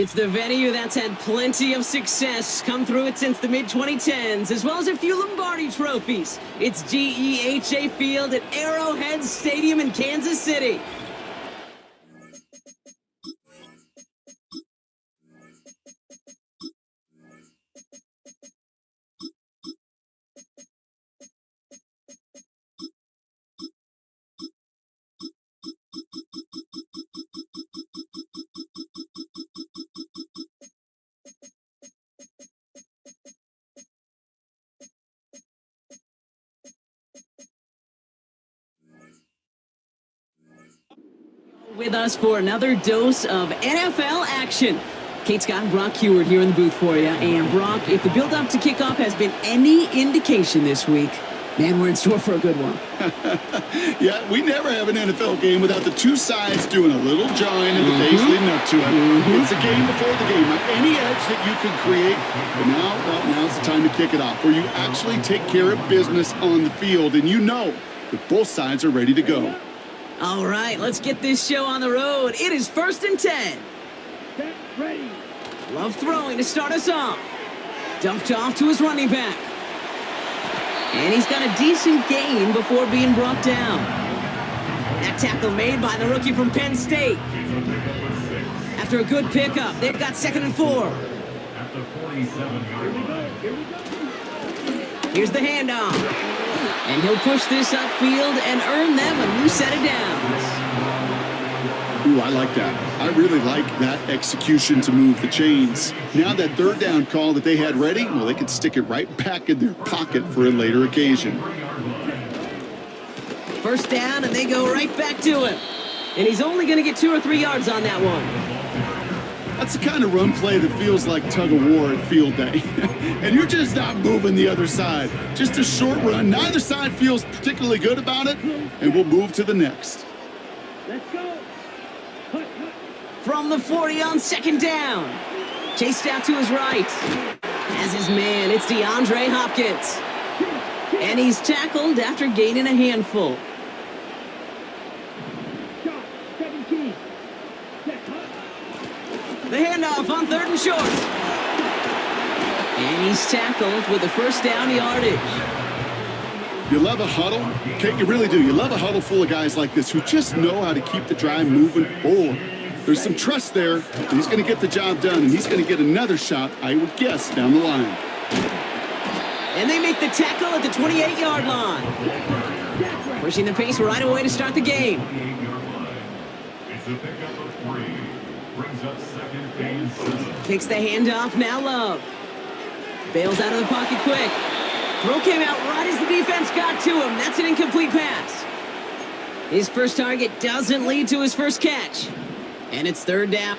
It's the venue that's had plenty of success come through it since the mid-2010s, as well as a few Lombardi trophies. It's GEHA Field at Arrowhead Stadium in Kansas City. With us for another dose of NFL action. Kate Scott and Brock Heward here in the booth for you. And Brock, if the build-up to kickoff has been any indication this week, man, we're in store for a good one. Yeah, we never have an NFL game without the two sides doing a little jawing in the days leading up to it. It's a game before the game. Any edge that you can create, but now's the time to kick it off, where you actually take care of business on the field, and you know that both sides are ready to go. All right, let's get this show on the road. It is 1st and 10. Get ready. Love throwing to start us off. Dumped off to his running back. And he's got a decent gain before being brought down. That tackle made by the rookie from Penn State. After a good pickup, they've got 2nd and 4. At the 47-yard line. Here we go. Here's the handoff. And he'll push this upfield and earn them a new set of downs. Ooh, I like that. I really like that execution to move the chains. Now that 3rd down call that they had ready, well, they could stick it right back in their pocket for a later occasion. 1st down, and they go right back to him. And he's only going to get 2 or 3 yards on that one. That's the kind of run play that feels like tug-of-war at field day. And you're just not moving the other side. Just a short run. Neither side feels particularly good about it, and we'll move to the next. Let's go. From the 40 on 2nd down. Chased out to his right. As his man, it's DeAndre Hopkins. And he's tackled after gaining a handful. Shot 17. The handoff on 3rd and short. And he's tackled with a 1st down yardage. You love a huddle? Kate, you really do. You love a huddle full of guys like this who just know how to keep the drive moving forward. There's some trust there, and he's going to get the job done, and he's going to get another shot, I would guess, down the line. And they make the tackle at the 28-yard line. Pushing the pace right away to start the game. It's a pickup of 3. Brings up 2nd and 7. Takes the handoff, now Love. Bails out of the pocket quick. Throw came out right as the defense got to him. That's an incomplete pass. His first target doesn't lead to his first catch. And it's 3rd down.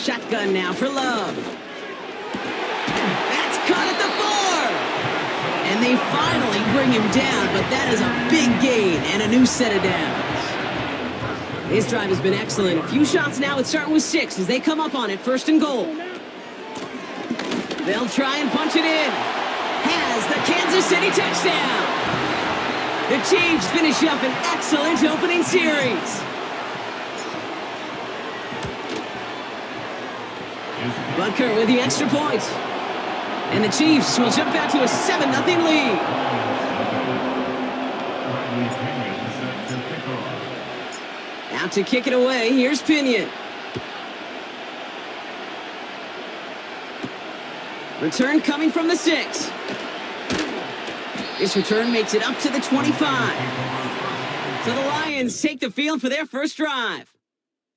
Shotgun now for Love. That's caught at the 4. And they finally bring him down, but that is a big gain and a new set of downs. His drive has been excellent. A few shots now. It's starting with 6 as they come up on it. 1st and goal. They'll try and punch it in. Has the Kansas City touchdown. The Chiefs finish up an excellent opening series. Butker with the extra point. And the Chiefs will jump out to a 7-0 lead. Out to kick it away. Here's Pinion. Return coming from the 6. This return makes it up to the 25. So the Lions take the field for their first drive.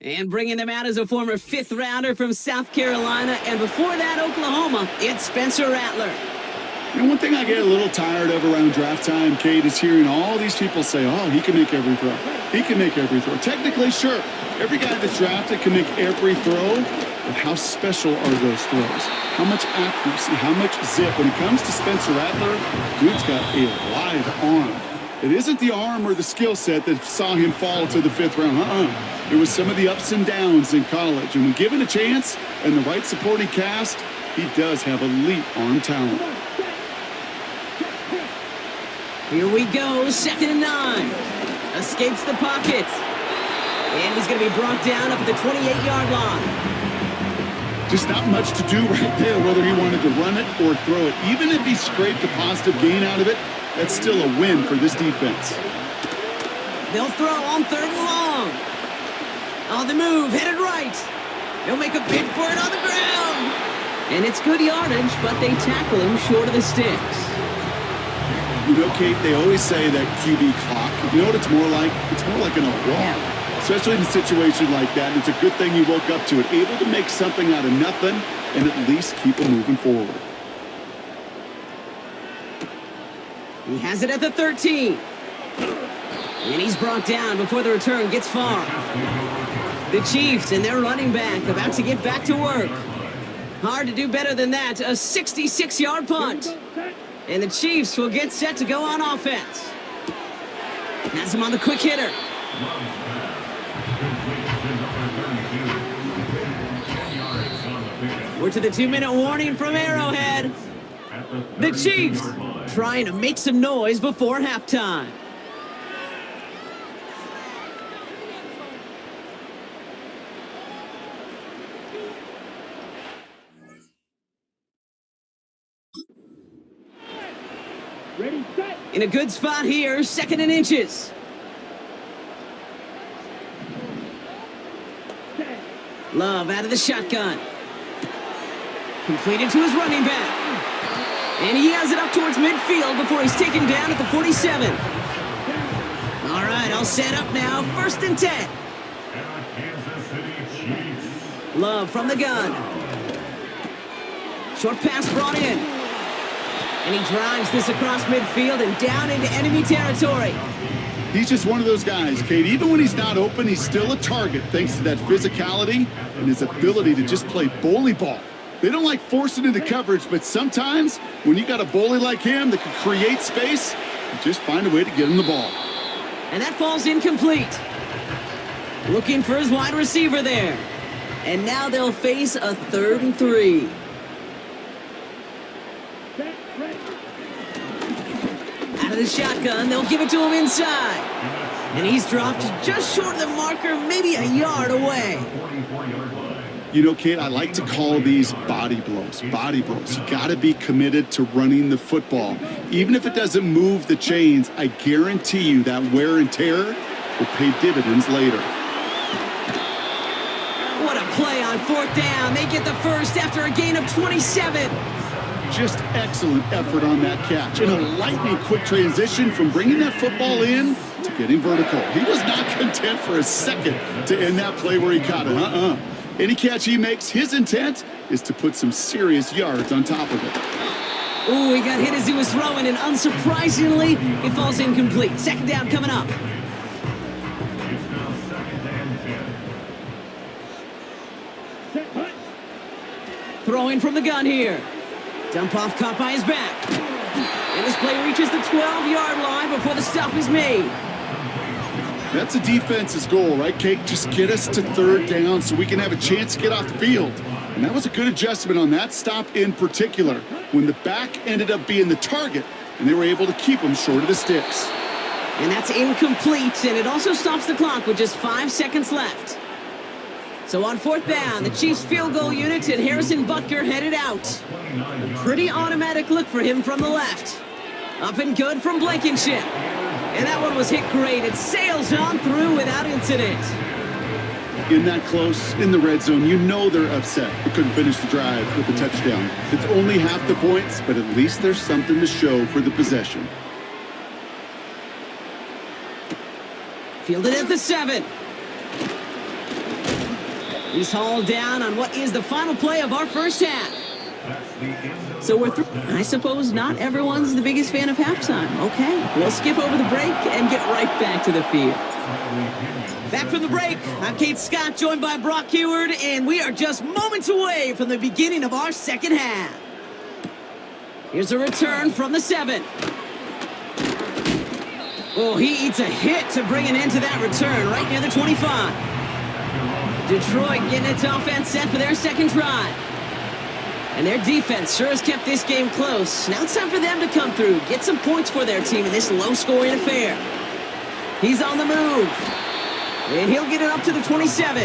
And bringing them out as a former 5th rounder from South Carolina. And before that, Oklahoma, it's Spencer Rattler. You know, one thing I get a little tired of around draft time, Kate, is hearing all these people say, oh, he can make every throw. He can make every throw. Technically, sure. Every guy that's drafted can make every throw. But how special are those throws? How much accuracy? How much zip? When it comes to Spencer Rattler, dude's got a live arm. It isn't the arm or the skill set that saw him fall to the 5th round. It was some of the ups and downs in college. And when given a chance and the right supporting cast, he does have elite arm talent. Here we go, 2nd and 9. Escapes the pocket. And he's going to be brought down up at the 28-yard line. Just not much to do right there, whether he wanted to run it or throw it. Even if he scraped a positive gain out of it, that's still a win for this defense. They'll throw on 3rd and long. On the move, headed right. They'll make a bid for it on the ground. And it's good yardage, but they tackle him short of the sticks. You know, Kate, they always say that QB clock. You know what it's more like? It's more like an alarm, especially in a situation like that. And it's a good thing you woke up to it, able to make something out of nothing and at least keep them moving forward. He has it at the 13. And he's brought down before the return gets far. The Chiefs and their running back about to get back to work. Hard to do better than that. A 66-yard punt. And the Chiefs will get set to go on offense. Has him on the quick hitter. We're to the 2-minute warning from Arrowhead. The Chiefs trying to make some noise before halftime. Ready, set. In a good spot here, 2nd and inches. Love out of the shotgun. Completed to his running back. And he has it up towards midfield before he's taken down at the 47. All right, all set up now. 1st and 10. Love from the gun. Short pass brought in. And he drives this across midfield and down into enemy territory. He's just one of those guys, Kate. Even when he's not open, he's still a target thanks to that physicality and his ability to just play bully ball. They don't like forcing into coverage, but sometimes when you got a bully like him that can create space, you just find a way to get him the ball. And that falls incomplete. Looking for his wide receiver there. And now they'll face a 3rd and 3. Out of the shotgun, they'll give it to him inside. And he's dropped just short of the marker, maybe a yard away. You know, Kate, I like to call these body blows. Body blows. You got to be committed to running the football. Even if it doesn't move the chains, I guarantee you that wear and tear will pay dividends later. What a play on 4th down. They get the first after a gain of 27. Just excellent effort on that catch. And a lightning quick transition from bringing that football in to getting vertical. He was not content for a second to end that play where he caught it. Any catch he makes, his intent is to put some serious yards on top of it. Ooh, he got hit as he was throwing, and unsurprisingly, it falls incomplete. 2nd down coming up. Set, punt. Throwing from the gun here. Dump off caught by his back. And this play reaches the 12-yard line before the stop is made. That's a defense's goal, right, Kate? Just get us to third down so we can have a chance to get off the field. And that was a good adjustment on that stop in particular, when the back ended up being the target, and they were able to keep him short of the sticks. And that's incomplete, and it also stops the clock with just 5 seconds left. So on fourth down, the Chiefs field goal unit and Harrison Butker headed out. A pretty automatic look for him from the left. Up and good from Blankenship. And that one was hit great. It sails on through without incident. In that close, in the red zone, you know they're upset. They couldn't finish the drive with the touchdown. It's only half the points, but at least there's something to show for the possession. Fielded at the 7. He's hauled down on what is the final play of our first half. So we're through. I suppose not everyone's the biggest fan of halftime. Okay, we'll skip over the break and get right back to the field. Back from the break, I'm Kate Scott, joined by Brock Heward, and we are just moments away from the beginning of our second half. Here's a return from the 7. Oh, he eats a hit to bring an end to that return right near the 25. Detroit getting its offense set for their second drive. And their defense sure has kept this game close. Now it's time for them to come through, get some points for their team in this low-scoring affair. He's on the move. And he'll get it up to the 27.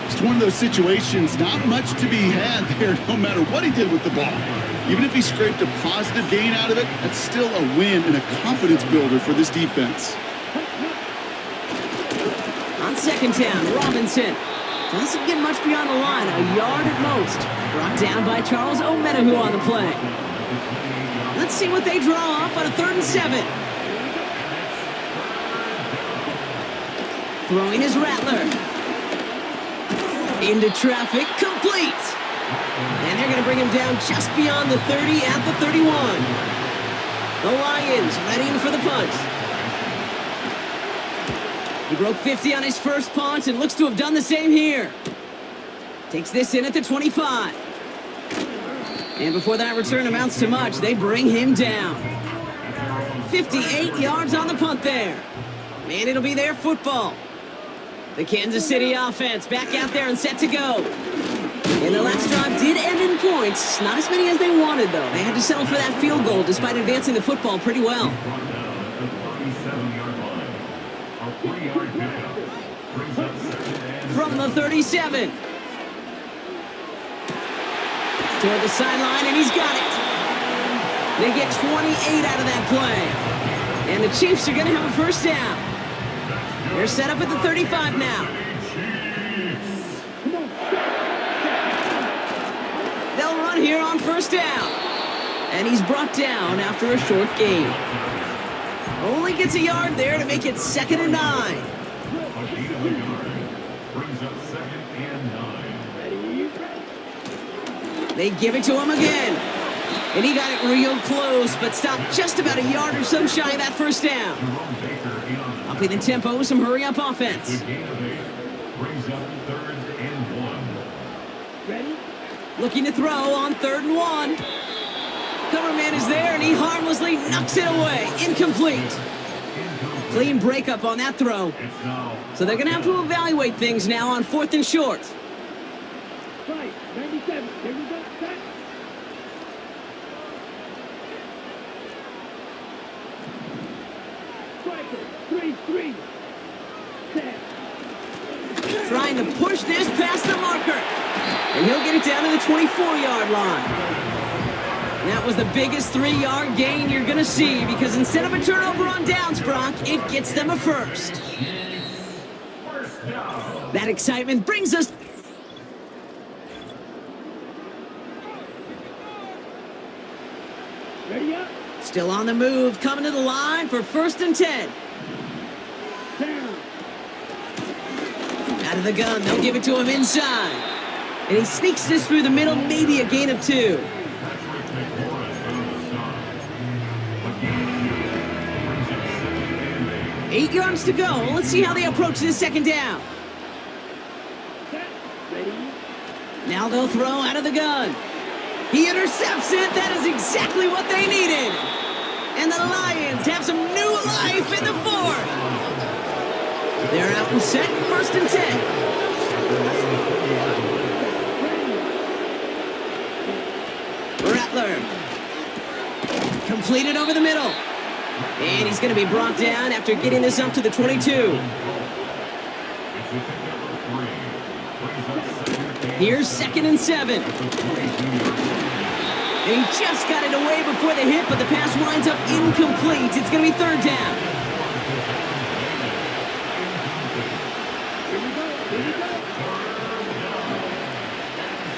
It's one of those situations, not much to be had there no matter what he did with the ball. Even if he scraped a positive gain out of it, that's still a win and a confidence builder for this defense. On second down, Robinson doesn't get much beyond the line, a yard at most. Brought down by Charles Omenihu on the play. Let's see what they draw up on a 3rd and 7. Throwing his Rattler. Into traffic, complete. And they're going to bring him down just beyond the 30 at the 31. The Lions ready for the punt. He broke 50 on his first punt and looks to have done the same here. Takes this in at the 25. And before that return amounts to much, they bring him down. 58 yards on the punt there. And it'll be their football. The Kansas City offense back out there and set to go. And the last drive did end in points. Not as many as they wanted, though. They had to settle for that field goal despite advancing the football pretty well. From the 37. Toward the sideline, and he's got it. They get 28 out of that play. And the Chiefs are going to have a first down. They're set up at the 35 now. They'll run here on first down. And he's brought down after a short gain. Only gets a yard there to make it 2nd and 9. They give it to him again. And he got it real close, but stopped just about a yard or so shy of that first down. Upping the tempo with some hurry-up offense. Looking to throw on 3rd and 1. Cover man is there, and he harmlessly knocks it away. Incomplete. Clean breakup on that throw. So they're going to have to evaluate things now on 4th and short. Right, 97. Here we go. Set. Striker, 3-3. Set. Trying to push this past the marker. And he'll get it down to the 24-yard line. That was the biggest 3-yard gain you're going to see because instead of a turnover on downs, Brock, it gets them a first. That excitement brings us... Ready up. Still on the move, coming to the line for 1st and 10. Down. Out of the gun, they'll give it to him inside. And he sneaks this through the middle, maybe a gain of 2. Eight yards to go. Let's see how they approach this 2nd down. Set. Ready. Now they'll throw out of the gun. He intercepts it. That is exactly what they needed. And the Lions have some new life in the fourth. They're out and set, 1st and 10. Rattler. Completed over the middle. And he's going to be brought down after getting this up to the 22. Here's 2nd and 7. And he just got it away before the hit, but the pass winds up incomplete. It's going to be 3rd down.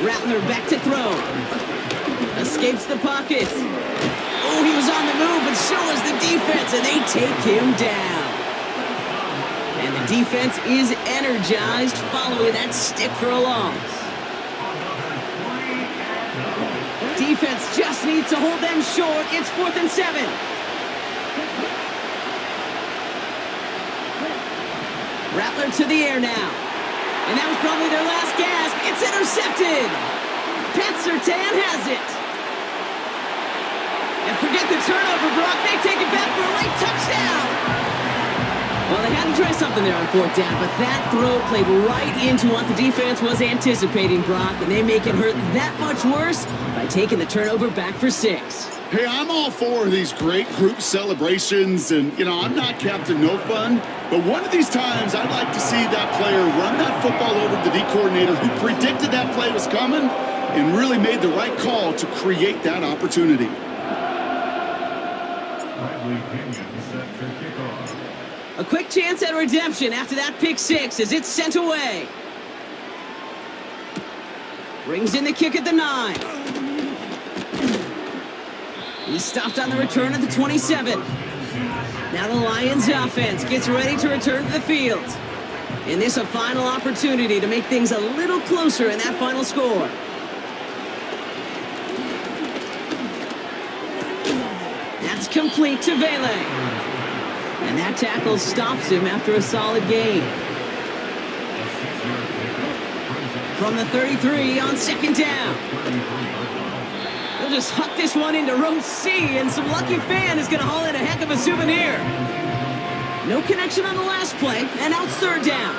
Rattler back to throw. Escapes the pocket. Oh, he was on the move, but so was the defense, and they take him down. And the defense is energized following that stick for a loss. Defense just needs to hold them short. It's 4th and 7. Rattler to the air now. And that was probably their last gasp. It's intercepted. Pat Surtain has it. And forget the turnover, Brock. They take it back for a late touchdown. Well, they had to try something there on 4th down, but that throw played right into what the defense was anticipating, Brock, and they make it hurt that much worse by taking the turnover back for 6. Hey, I'm all for these great group celebrations, and, I'm not Captain No Fun, but one of these times I'd like to see that player run that football over to the D coordinator who predicted that play was coming and really made the right call to create that opportunity. A quick chance at redemption after that pick 6 as it's sent away. Brings in the kick at the 9. He's stopped on the return at the 27. Now the Lions offense gets ready to return to the field. And this a final opportunity to make things a little closer in that final score. That's complete to Vele. And that tackle stops him after a solid gain. From the 33 on 2nd down. They'll just huck this one into row C, and some lucky fan is going to haul in a heck of a souvenir. No connection on the last play, and now it's 3rd down.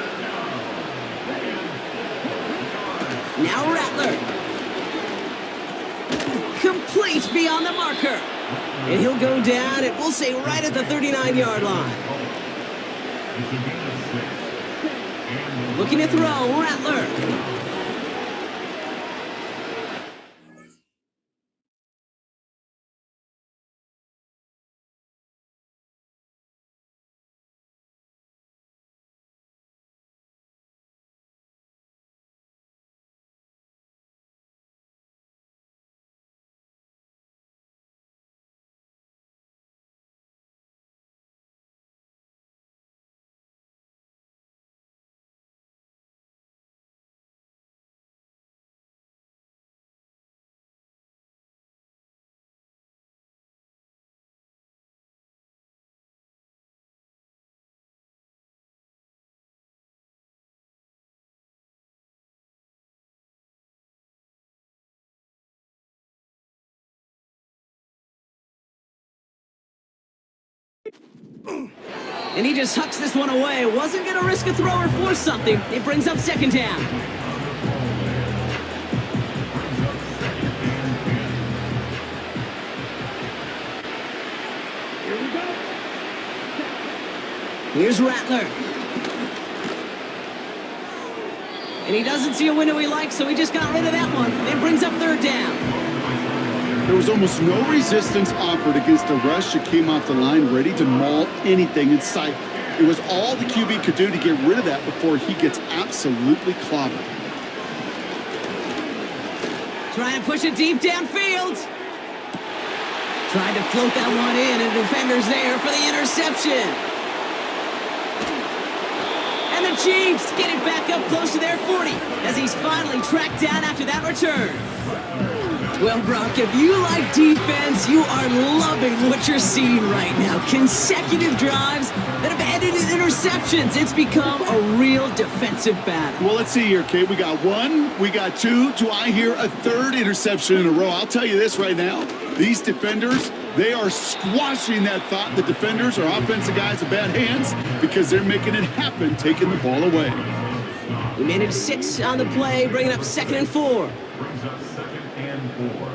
Now Rattler. Complete beyond the marker. And he'll go down, and we'll say right at the 39-yard line. Looking to throw, Rattler. And he just hucks this one away. Wasn't going to risk a throw or force something. It brings up 2nd down. Here we go. Here's Rattler. And he doesn't see a window he likes, so he just got rid of that one. It brings up 3rd down. There was almost no resistance offered against a rush that came off the line ready to maul anything in sight. It was all the QB could do to get rid of that before he gets absolutely clobbered. Trying to push it deep downfield. Tried to float that one in, and the defender's there for the interception. And the Chiefs get it back up close to their 40 as he's finally tracked down after that return. Well, Brock, if you like defense, you are loving what you're seeing right now. Consecutive drives that have ended in interceptions. It's become a real defensive battle. Well, let's see here, Kate. We got one, we got two. Do I hear a third interception in a row? I'll tell you this right now. These defenders, they are squashing that thought. The defenders are offensive guys with bad hands because they're making it happen, taking the ball away. We managed 6 on the play, bringing up 2nd and 4. Brings up 2nd and 4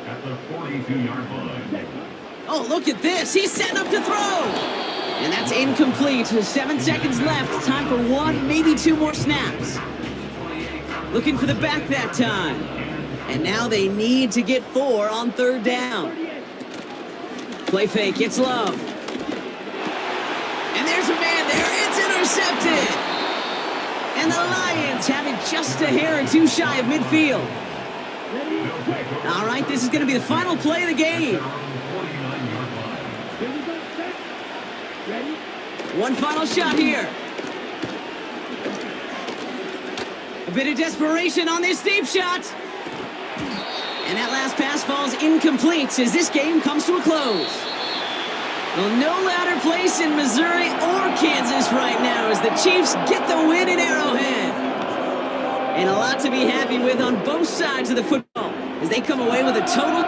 at the 42-yard line. Oh, look at this. He's setting up to throw. And that's incomplete. 7 seconds left. Time for 1, maybe 2 more snaps. Looking for the back that time. And now they need to get 4 on 3rd down. Play fake. It's Love. And there's a man there. It's intercepted. And the Lions have it just a hair or 2 shy of midfield. All right, this is going to be the final play of the game. One final shot here. A bit of desperation on this deep shot. And that last pass falls incomplete as this game comes to a close. Well, no louder place in Missouri or Kansas right now as the Chiefs get the win in Arrowhead. And a lot to be happy with on both sides of the football as they come away with a total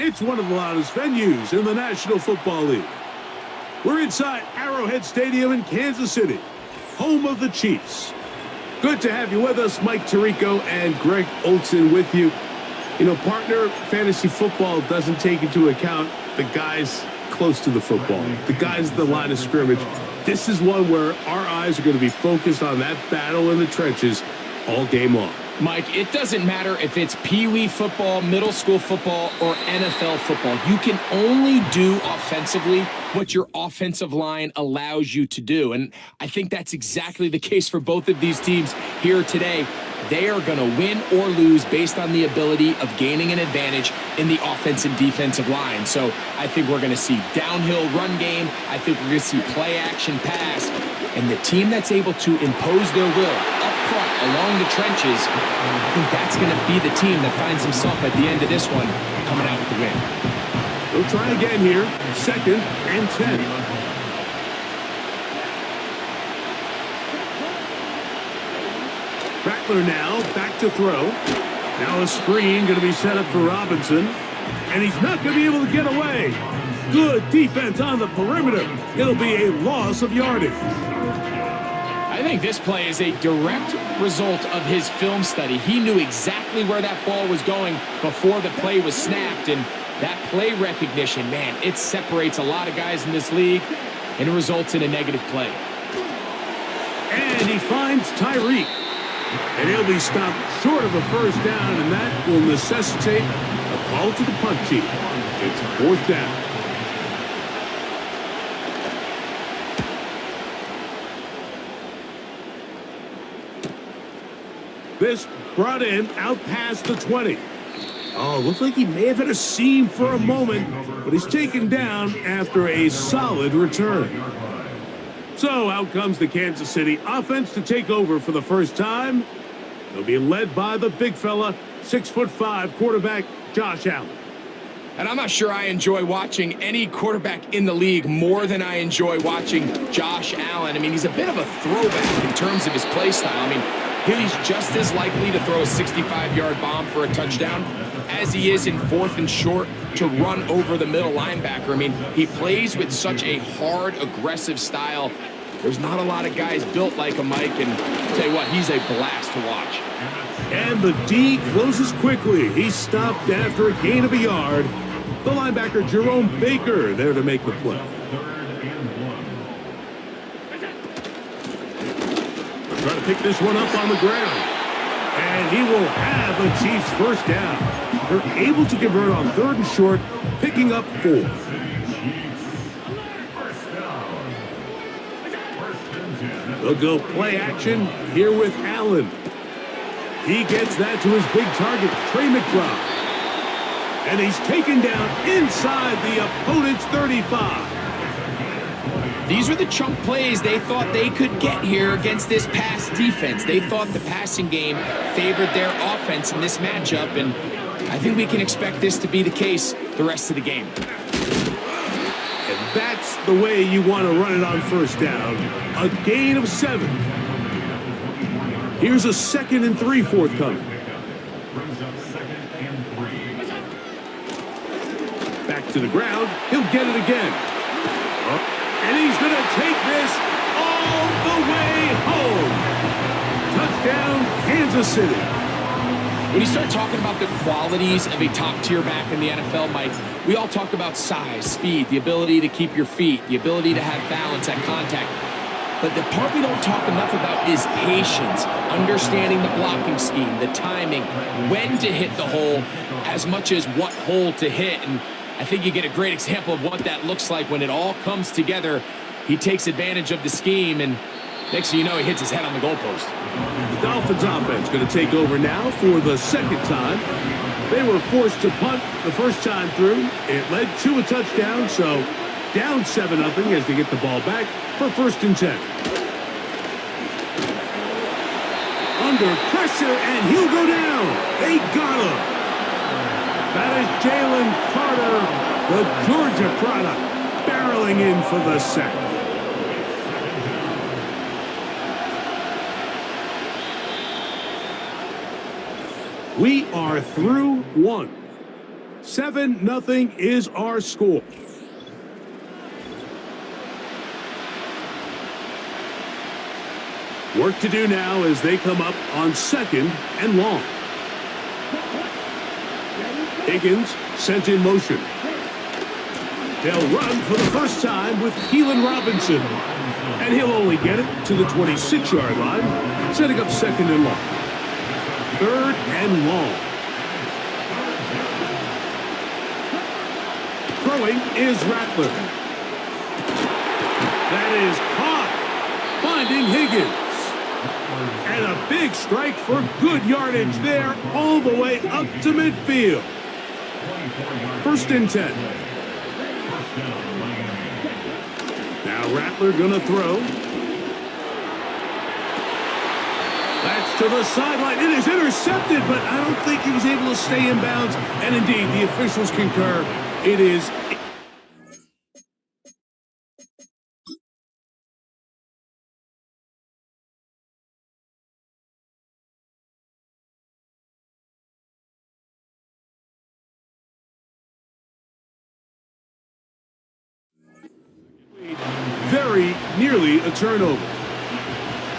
It's one of the loudest venues in the National Football League. We're inside Arrowhead Stadium in Kansas City, home of the Chiefs. Good to have you with us, Mike Tirico and Greg Olson with you. You know, partner, fantasy football doesn't take into account the guys close to the football, the guys at the line of scrimmage. This is one where our eyes are going to be focused on that battle in the trenches all game long. Mike, it doesn't matter if it's Pee-wee football, middle school football, or NFL football. You can only do offensively what your offensive line allows you to do. And I think that's exactly the case for both of these teams here today. They are going to win or lose based on the ability of gaining an advantage in the offensive and defensive line. So I think we're going to see downhill run game. I think we're going to see play action pass. And the team that's able to impose their will up front along the trenches, I think that's going to be the team that finds himself at the end of this one coming out with the win. We'll try again here. 2nd and 10. Rattler now back to throw. Now a screen going to be set up for Robinson. And he's not going to be able to get away. Good defense on the perimeter. It'll be a loss of yardage. I think this play is a direct result of his film study. He knew exactly where that ball was going before the play was snapped, and that play recognition, man, it separates a lot of guys in this league, and it results in a negative play. And he finds Tyreek, and he'll be stopped short of a first down, and that will necessitate a call to the punt team. It's 4th down. This brought in out past the 20. Oh, looks like he may have hit a seam for a moment, but he's taken down after a solid return. So out comes the Kansas City offense to take over for the first time. They'll be led by the big fella, 6'5" quarterback Josh Allen. And I'm not sure I enjoy watching any quarterback in the league more than I enjoy watching Josh Allen. I mean, he's a bit of a throwback in terms of his play style. I mean, he's just as likely to throw a 65-yard bomb for a touchdown as he is in 4th and short to run over the middle linebacker. I mean, he plays with such a hard, aggressive style. There's not a lot of guys built like him, Mike, and I'll tell you what, he's a blast to watch. And the D closes quickly. He's stopped after a gain of a yard. The linebacker, Jerome Baker, there to make the play. Trying to pick this one up on the ground. And he will have a Chiefs first down. They're able to convert on 3rd and short, picking up 4. They'll go play action here with Allen. He gets that to his big target, Trey McBride. And he's taken down inside the opponent's 35. These were the chunk plays they thought they could get here against this pass defense. They thought the passing game favored their offense in this matchup, and I think we can expect this to be the case the rest of the game. And that's the way you want to run it on first down. A gain of 7. Here's a 2nd and 3 forthcoming. back to the ground. He'll get it again. And he's going to take this all the way home. Touchdown, Kansas City. When you start talking about the qualities of a top-tier back in the NFL, Mike, we all talk about size, speed, the ability to keep your feet, the ability to have balance at contact. But the part we don't talk enough about is patience, understanding the blocking scheme, the timing, when to hit the hole, as much as what hole to hit. And I think you get a great example of what that looks like when it all comes together. He takes advantage of the scheme, and next thing you know, he hits his head on the goalpost. The Dolphins offense going to take over now for the second time. They were forced to punt the first time through. It led to a touchdown, so down 7-0 as they get the ball back for 1st and 10. Under pressure, and he'll go down. They got him. That is Jalen Carter, the Georgia product, barreling in for the sack. We are through one. 7-0 is our score. Work to do now as they come up on 2nd and long. Higgins sent in motion. They'll run for the first time with Keelan Robinson. And he'll only get it to the 26-yard line, setting up 2nd and long. 3rd and long. Throwing is Rattler. That is caught. Finding Higgins. And a big strike for good yardage there all the way up to midfield. 1st and 10. Now Rattler gonna throw. That's to the sideline. It is intercepted, but I don't think he was able to stay in bounds. And indeed, the officials concur. It is. Very nearly a turnover.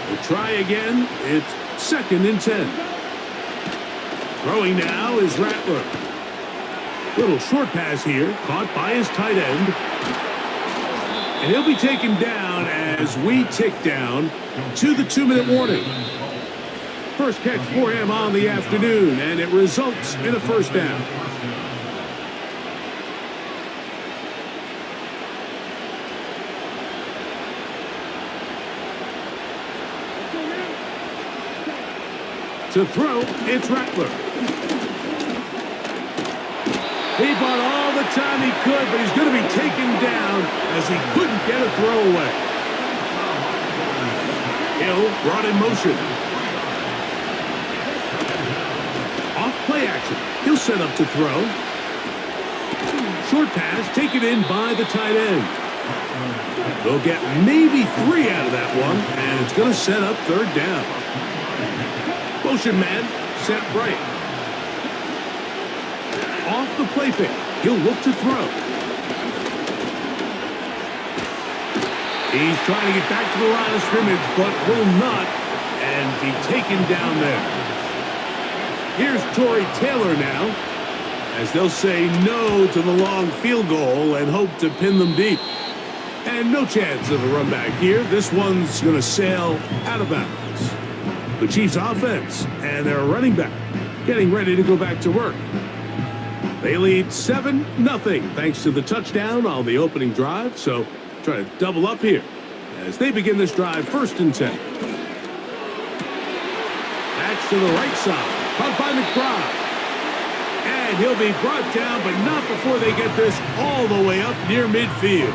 We'll try again. It's 2nd and 10. Throwing now is Rattler. Little short pass here, caught by his tight end. And he'll be taken down as we tick down to the 2-minute warning. First catch for him on the afternoon, and it results in a 1st down. To throw, it's Rattler. He bought all the time he could, but he's going to be taken down as he couldn't get a throw away. Hill brought in motion. Off play action. He'll set up to throw. Short pass taken in by the tight end. They'll get maybe 3 out of that one, and it's going to set up 3rd down. Motion man, set right. Off the play fake. He'll look to throw. He's trying to get back to the line of scrimmage, but will not, and be taken down there. Here's Torrey Taylor now, as they'll say no to the long field goal and hope to pin them deep. And no chance of a run back here. This one's going to sail out of bounds. The Chiefs offense and their running back getting ready to go back to work. They lead 7-0 thanks to the touchdown on the opening drive. So try to double up here as they begin this drive 1st and 10. That's to the right side. Caught by McBride. And he'll be brought down, but not before they get this all the way up near midfield.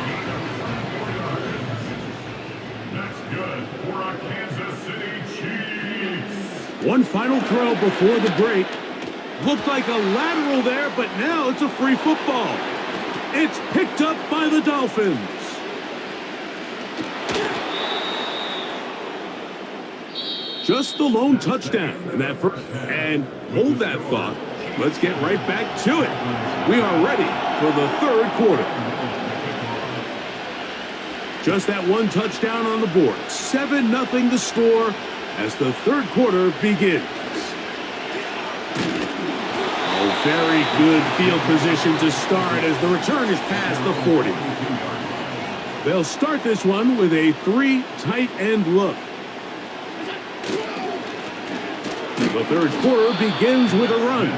That's good for our Kansas City Chiefs. One final throw before the break. Looked like a lateral there, but now it's a free football. It's picked up by the Dolphins. Just the lone touchdown in that first. And hold that thought. Let's get right back to it. We are ready for the third quarter. Just that one touchdown on the board. 7-0 the score as the third quarter begins. Oh, very good field position to start as the return is past the 40. They'll start this one with a 3 tight end look. The third quarter begins with a run.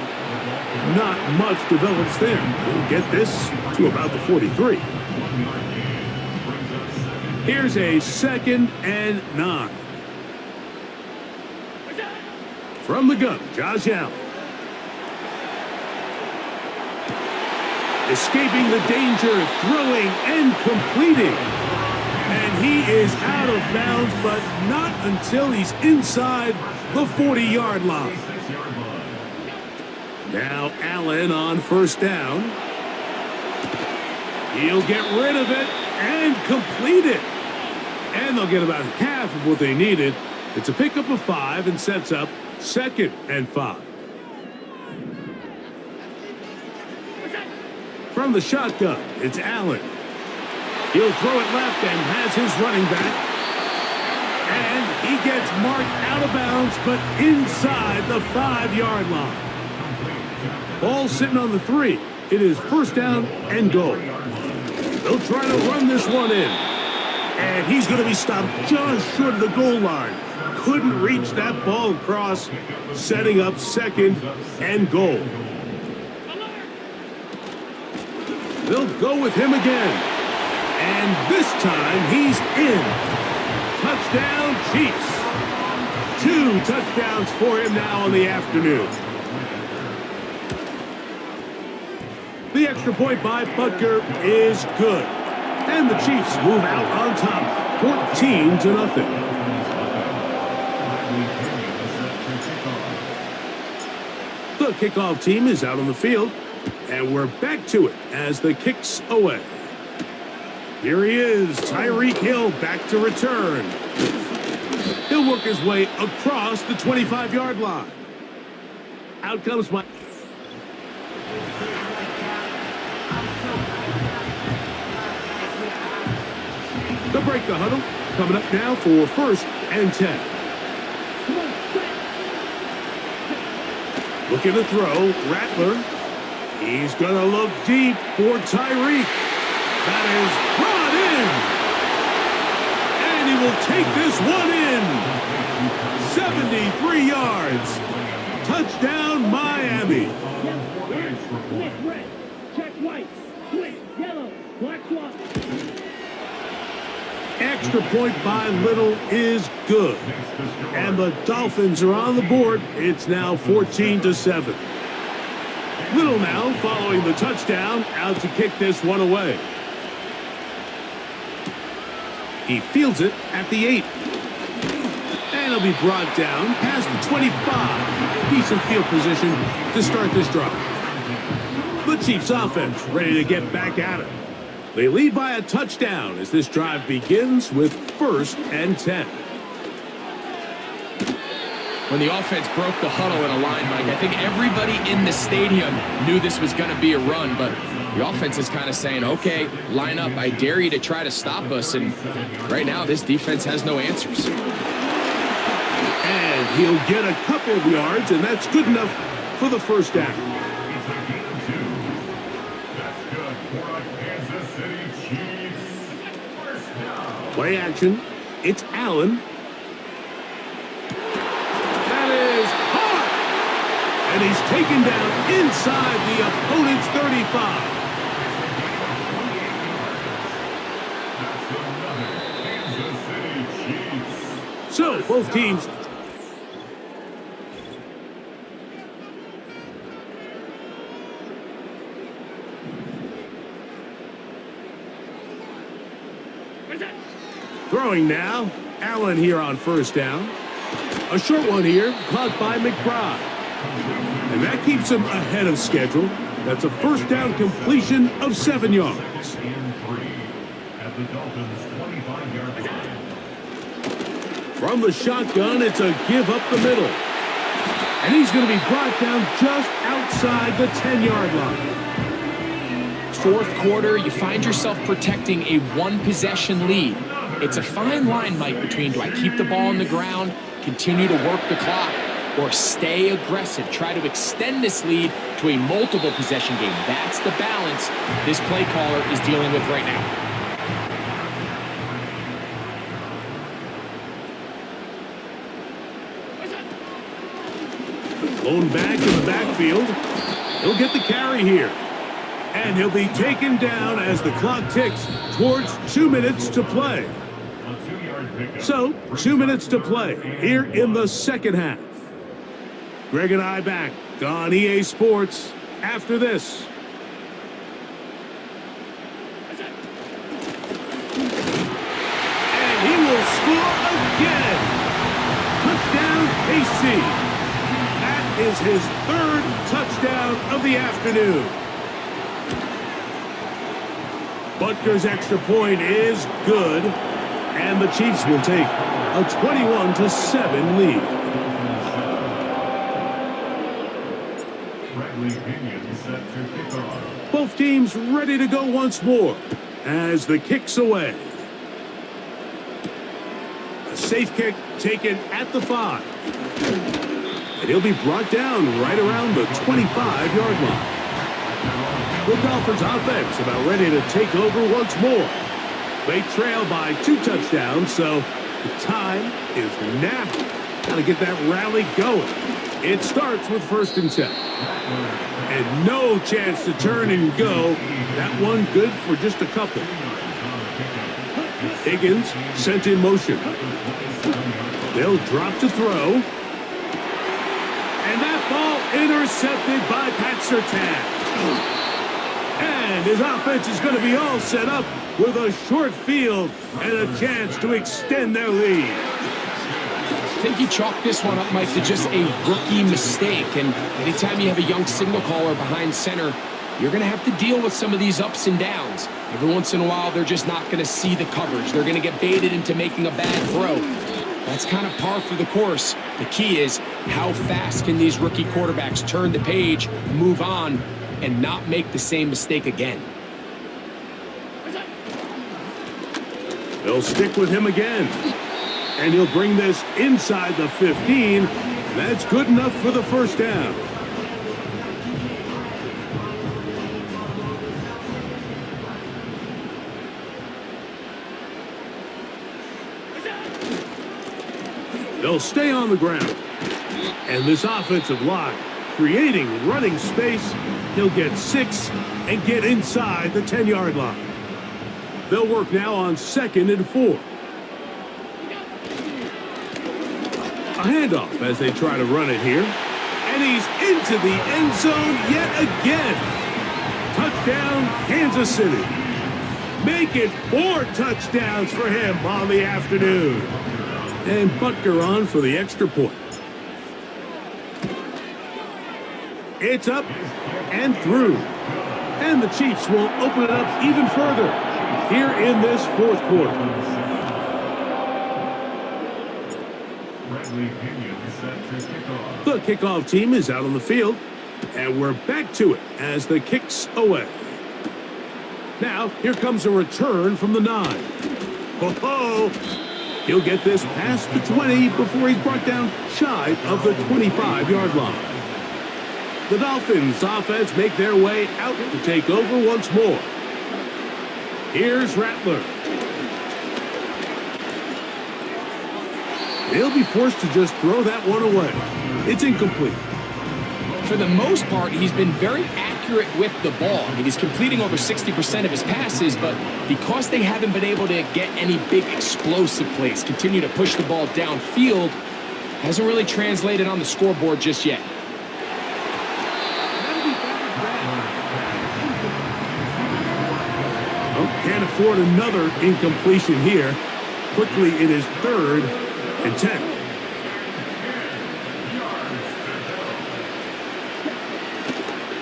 Not much develops there. We'll get this to about the 43. Here's a 2nd and 9. From the gun, Josh Allen. Escaping the danger, throwing and completing. And he is out of bounds, but not until he's inside the 40-yard line. Now Allen on first down. He'll get rid of it and complete it. And they'll get about half of what they needed. It's a pickup of 5 and sets up 2nd and 5. From the shotgun, it's Allen. He'll throw it left and has his running back. And he gets marked out of bounds, but inside the 5-yard line. Ball sitting on the 3. It is first down and goal. They'll try to run this one in. And he's going to be stopped just short of the goal line. Couldn't reach that ball across, setting up 2nd and goal. They'll go with him again. And this time he's in. Touchdown, Chiefs. 2 touchdowns for him now in the afternoon. The extra point by Butker is good. And the Chiefs move out on top, 14-0. The kickoff team is out on the field, and we're back to it as the kick's away. Here he is, Tyreek Hill back to return. He'll work his way across the 25-yard line. Out comes my... They'll break the huddle. Coming up now for 1st and 10. Looking to throw, Rattler. He's going to look deep for Tyreek. That is brought in. And he will take this one in. 73 yards. Touchdown, Miami. Red, check white, split, yellow, black one. Extra point by Little is good. And the Dolphins are on the board. It's now 14-7. Little now following the touchdown, out to kick this one away. He fields it at the 8. And he'll be brought down past the 25. Decent field position to start this drive. The Chiefs offense ready to get back at it. They lead by a touchdown as this drive begins with 1st and 10. When the offense broke the huddle in a line, Mike, I think everybody in the stadium knew this was going to be a run, but the offense is kind of saying, okay, line up, I dare you to try to stop us, and right now this defense has no answers. And he'll get a couple of yards, and that's good enough for the first down. Play action. It's Allen. That is hard. And he's taken down inside the opponent's 35. So both teams. Throwing now. Allen here on first down. A short one here, caught by McBride. And that keeps him ahead of schedule. That's a first down completion of 7 yards. From the shotgun, it's a give up the middle. And he's going to be brought down just outside the 10-yard line. fourth quarter, you find yourself protecting a one-possession lead. It's a fine line, Mike, between do I keep the ball on the ground, continue to work the clock, or stay aggressive, try to extend this lead to a multiple possession game. That's the balance this play caller is dealing with right now. Blown back in the backfield. He'll get the carry here. And he'll be taken down as the clock ticks towards 2 minutes to play. So, 2 minutes to play here in the second half. Greg and I back on EA Sports after this. And he will score again. Touchdown, KC. That is his third touchdown of the afternoon. Butker's extra point is good, and the Chiefs will take a 21-7 lead. Both teams ready to go once more as the kick's away. A safe kick taken at the 5. And he'll be brought down right around the 25-yard line. The Dolphins offense about ready to take over once more. They trail by 2 touchdowns, so the time is now. Got to get that rally going. It starts with 1st and 10. And no chance to turn and go. That one good for just a couple. Higgins sent in motion. They'll drop to throw. And that ball intercepted by Pat Surtain. And his offense is going to be all set up with a short field and a chance to extend their lead. I think you chalk this one up, Mike, to just a rookie mistake. And anytime you have a young signal caller behind center, you're going to have to deal with some of these ups and downs. Every once in a while, they're just not going to see the coverage. They're going to get baited into making a bad throw. That's kind of par for the course. The key is how fast can these rookie quarterbacks turn the page, move on, and not make the same mistake again. They'll stick with him again. And he'll bring this inside the 15. That's good enough for the first down. They'll stay on the ground. And this offensive line creating running space. He'll get 6 and get inside the 10-yard line. They'll work now on 2nd and 4. A handoff as they try to run it here. And he's into the end zone yet again. Touchdown, Kansas City. Make it 4 touchdowns for him on the afternoon. And Butker on for the extra point. It's up and through. And the Chiefs will open it up even further here in this 4th quarter. The kickoff team is out on the field, and we're back to it as the kick's away. Now, here comes a return from the 9. Ho-ho! He'll get this past the 20 before he's brought down shy of the 25-yard line. The Dolphins offense make their way out to take over once more. Here's Rattler. He'll be forced to just throw that one away. It's incomplete. For the most part, he's been very accurate with the ball. I mean, he's completing over 60% of his passes, but because they haven't been able to get any big explosive plays, continue to push the ball downfield, hasn't really translated on the scoreboard just yet. Oh, can't afford another incompletion here. Quickly, it is 3rd and 10.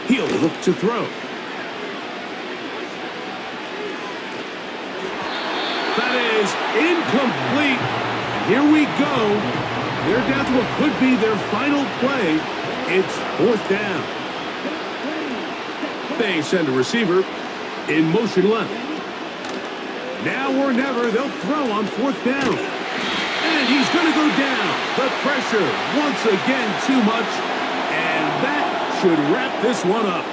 He'll look to throw. That is incomplete. Here we go. They're down to what could be their final play. It's 4th down. They send a receiver, In motion left. Now or never, they'll throw on 4th down. And he's going to go down. The pressure, once again, too much. And that should wrap this one up.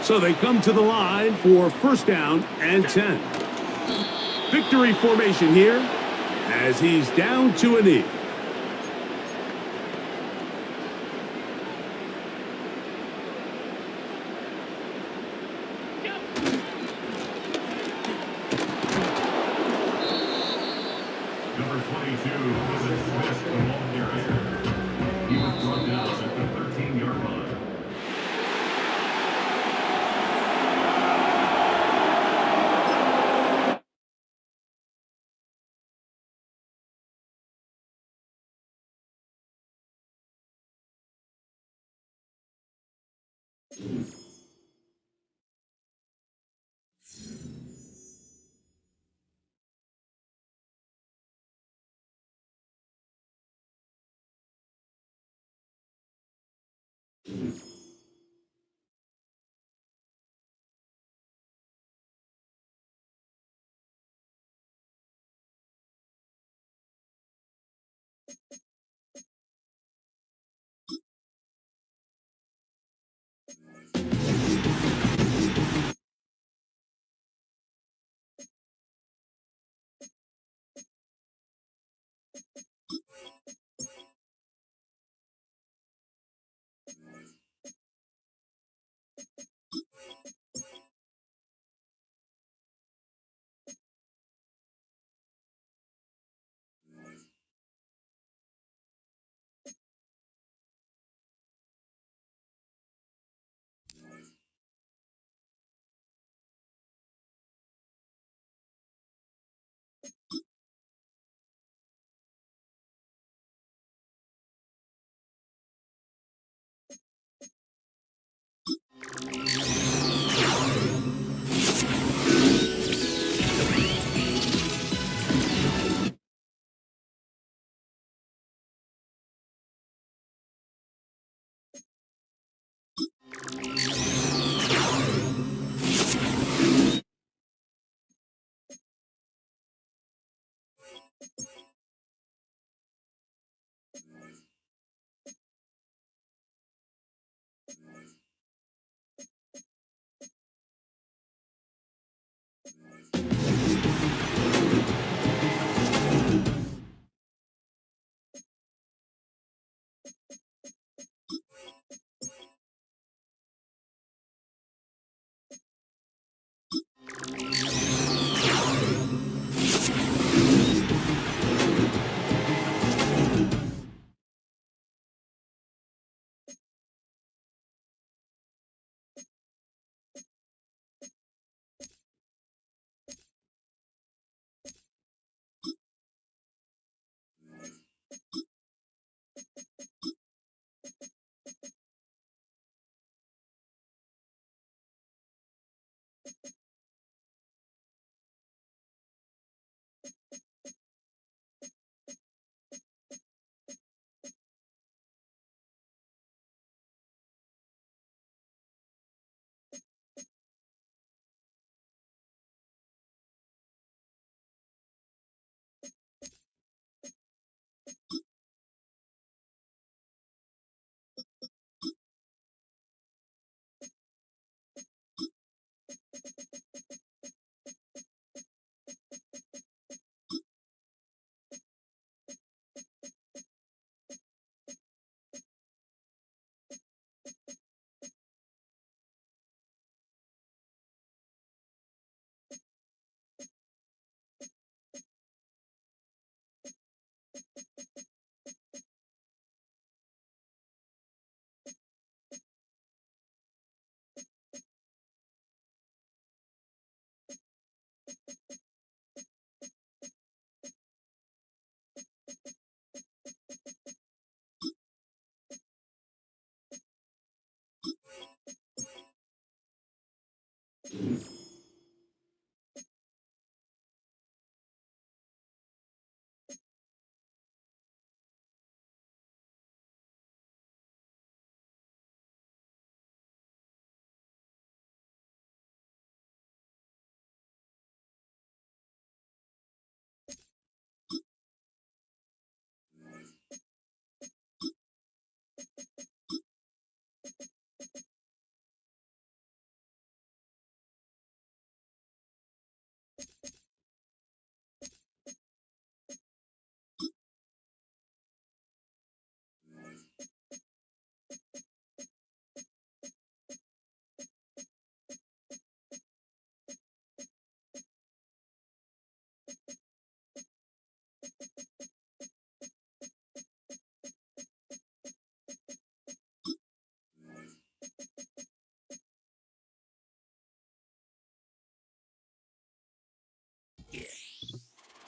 So they come to the line for 1st down and 10. Victory formation here as he's down to a knee. Number 22 was dismissed the ball carrier. He was brought down at the 13-yard line.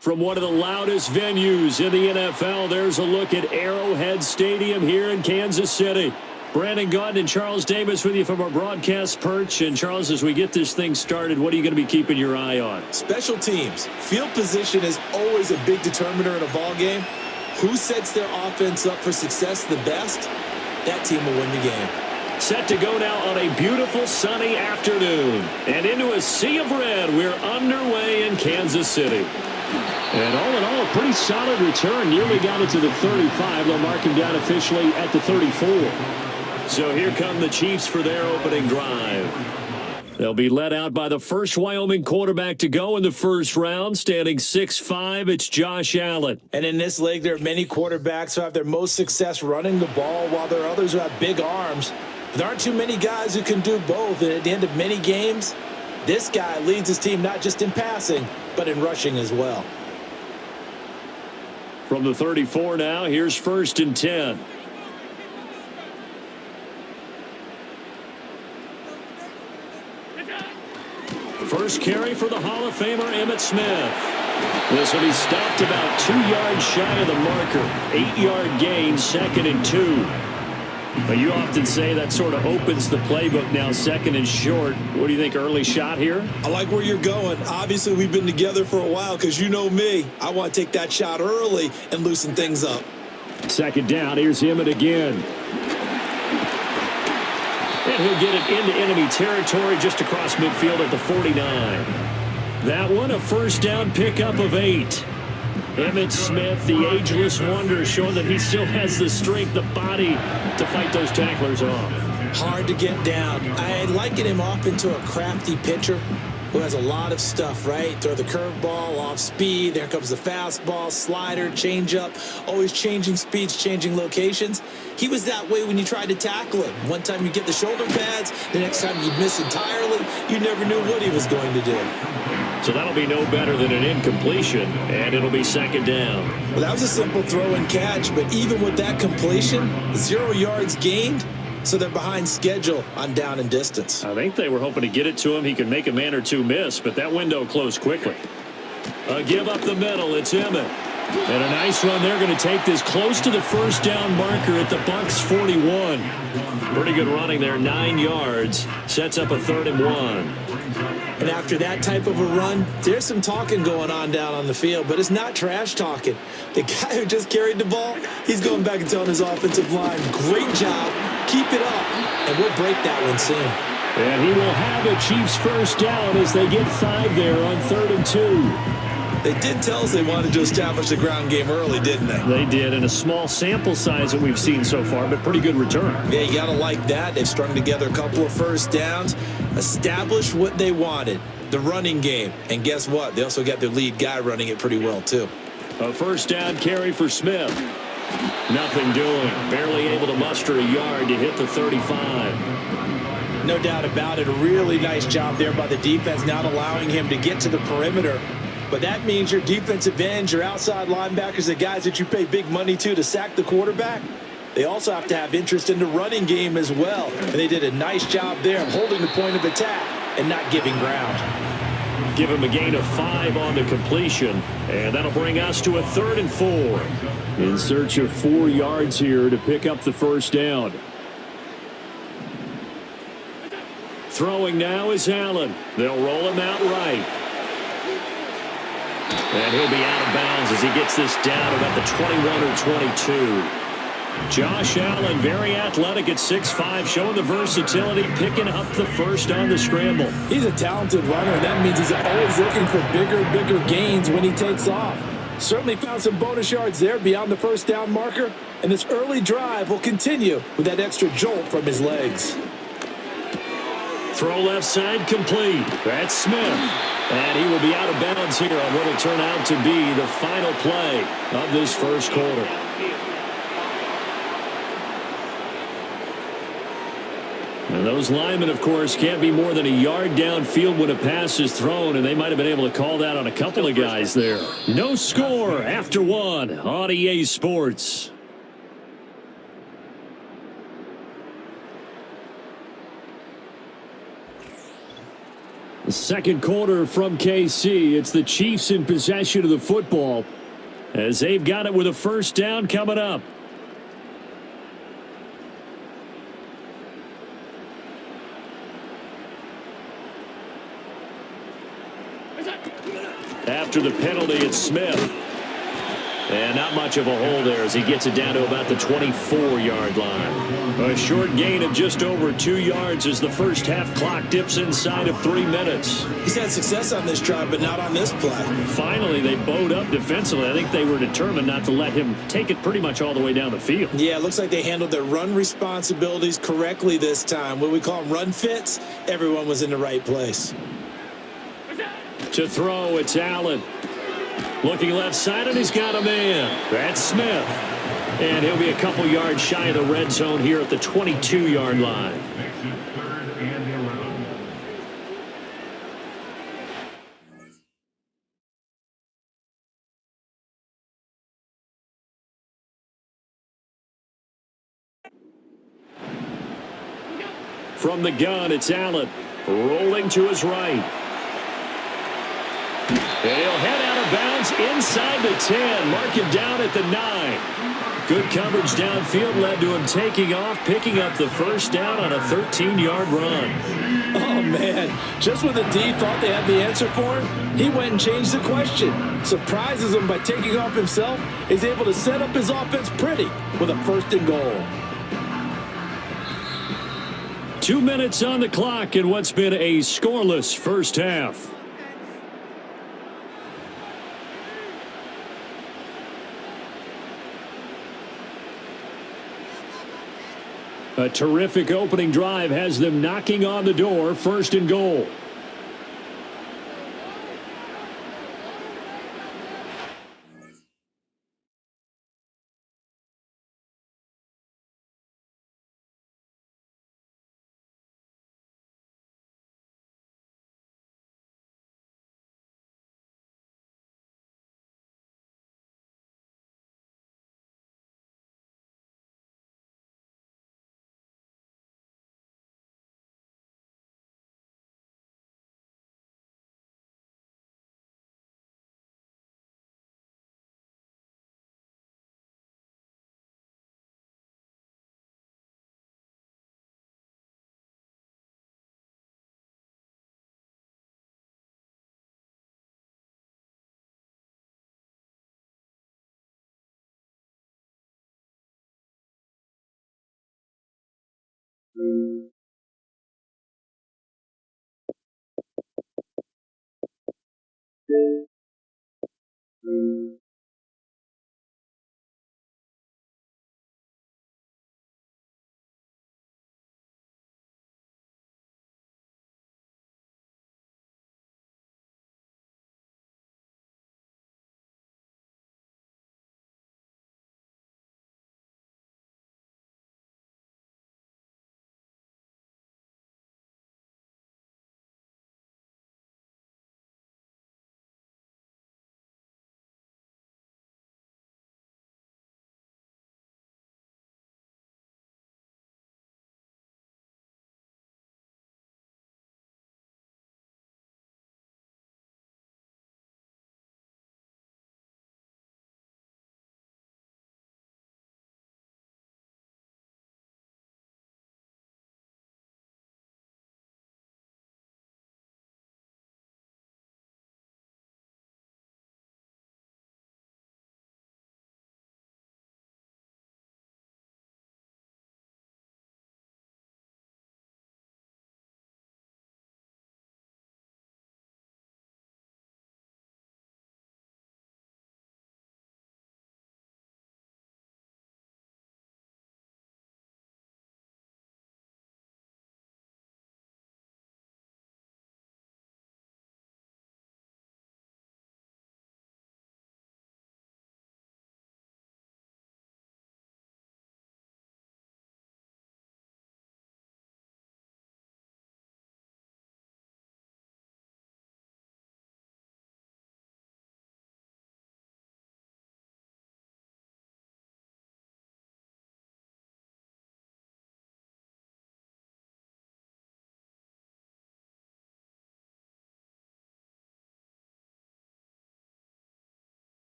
From one of the loudest venues in the NFL, there's a look at Arrowhead Stadium here in Kansas City. Brandon Gaudin and Charles Davis with you from our broadcast perch. And Charles, as we get this thing started, what are you going to be keeping your eye on? Special teams. Field position is always a big determiner in a ball game. Who sets their offense up for success the best? That team will win the game. Set to go now on a beautiful sunny afternoon. And into a sea of red, we're underway in Kansas City. And all in all, a pretty solid return. Nearly got it to the 35. They'll mark him down officially at the 34. So here come the Chiefs for their opening drive. They'll be led out by the first Wyoming quarterback to go in the first round. Standing 6'5", it's Josh Allen. And in this league, there are many quarterbacks who have their most success running the ball, while there are others who have big arms. There aren't too many guys who can do both. And at the end of many games, this guy leads his team not just in passing, but in rushing as well. From the 34 now, here's 1st and 10. First carry for the Hall of Famer Emmitt Smith. This will be stopped about 2 yards shy of the marker. 8-yard gain, 2nd and 2. But you often say that sort of opens the playbook now, 2nd and short. What do you think, early shot here? I like where you're going. Obviously, we've been together for a while because you know me. I want to take that shot early and loosen things up. 2nd down, here's Emmitt again. And he'll get it into enemy territory just across midfield at the 49. That one, a first down pickup of 8. Emmitt Smith, the ageless wonder, showing that he still has the strength, the body to fight those tacklers off. Hard to get down. I liken him off into a crafty pitcher who has a lot of stuff, right? Throw the curveball, off speed, there comes the fastball, slider, changeup, always changing speeds, changing locations. He was that way when you tried to tackle him. One time you get the shoulder pads, the next time you'd miss entirely. You never knew what he was going to do. So that'll be no better than an incompletion, and it'll be 2nd down. Well, that was a simple throw and catch, but even with that completion, 0 yards gained, so they're behind schedule on down and distance. I think they were hoping to get it to him. He could make a man or two miss, but that window closed quickly. A give up the middle, it's Emmitt. And a nice run. They're going to take this close to the first down marker at the Bucs 41. Pretty good running there, 9 yards. Sets up a 3rd and 1. And after that type of a run, there's some talking going on down on the field, but it's not trash talking. The guy who just carried the ball, he's going back and telling his offensive line, great job, keep it up, and we'll break that one soon. And he will have a Chiefs first down as they get 5 there on 3rd and 2. They did tell us they wanted to establish the ground game early, didn't they? They did, in a small sample size that we've seen so far, but pretty good return. Yeah, you got to like that. They've strung together a couple of first downs, established what they wanted, the running game. And guess what? They also got their lead guy running it pretty well, too. A first down carry for Smith. Nothing doing. Barely able to muster a yard to hit the 35. No doubt about it. A really nice job there by the defense, not allowing him to get to the perimeter. But that means your defensive ends, your outside linebackers, the guys that you pay big money to sack the quarterback, they also have to have interest in the running game as well. And they did a nice job there of holding the point of attack and not giving ground. Give him a gain of 5 on the completion. And that'll bring us to a 3rd and 4. In search of 4 yards here to pick up the first down. Throwing now is Allen. They'll roll him out right. And he'll be out of bounds as he gets this down about the 21 or 22. Josh Allen, very athletic at 6'5", showing the versatility, picking up the first on the scramble. He's a talented runner, and that means he's always looking for bigger gains when he takes off. Certainly found some bonus yards there beyond the first down marker, and this early drive will continue with that extra jolt from his legs. Throw left side complete. That's Smith. And he will be out of bounds here on what will turn out to be the final play of this first quarter. And those linemen, of course, can't be more than a yard downfield when a pass is thrown, and they might have been able to call that on a couple of guys there. No score after one on EA Sports. The second quarter from KC. It's the Chiefs in possession of the football as they've got it with a first down coming up. After the penalty, it's Smith. And not much of a hole there as he gets it down to about the 24-yard line. A short gain of just over 2 yards as the first half clock dips inside of 3 minutes. He's had success on this drive, but not on this play. Finally, they bowed up defensively. I think they were determined not to let him take it pretty much all the way down the field. Yeah, it looks like they handled their run responsibilities correctly this time. What we call them run fits, everyone was in the right place. To throw, it's Allen. Looking left side, and he's got a man. That's Smith. And he'll be a couple yards shy of the red zone here at the 22-yard line. Exit 3rd and 11. From the gun, it's Allen. Rolling to his right. And he'll head out of bounds inside the 10. Mark him down at the 9. Good coverage downfield led to him taking off, picking up the first down on a 13-yard run. Oh, man. Just when the D thought they had the answer for him, he went and changed the question. Surprises him by taking off himself. He's able to set up his offense pretty with a 1st and goal. 2 minutes on the clock in what's been a scoreless first half. A terrific opening drive has them knocking on the door, 1st and goal.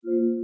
Thank you.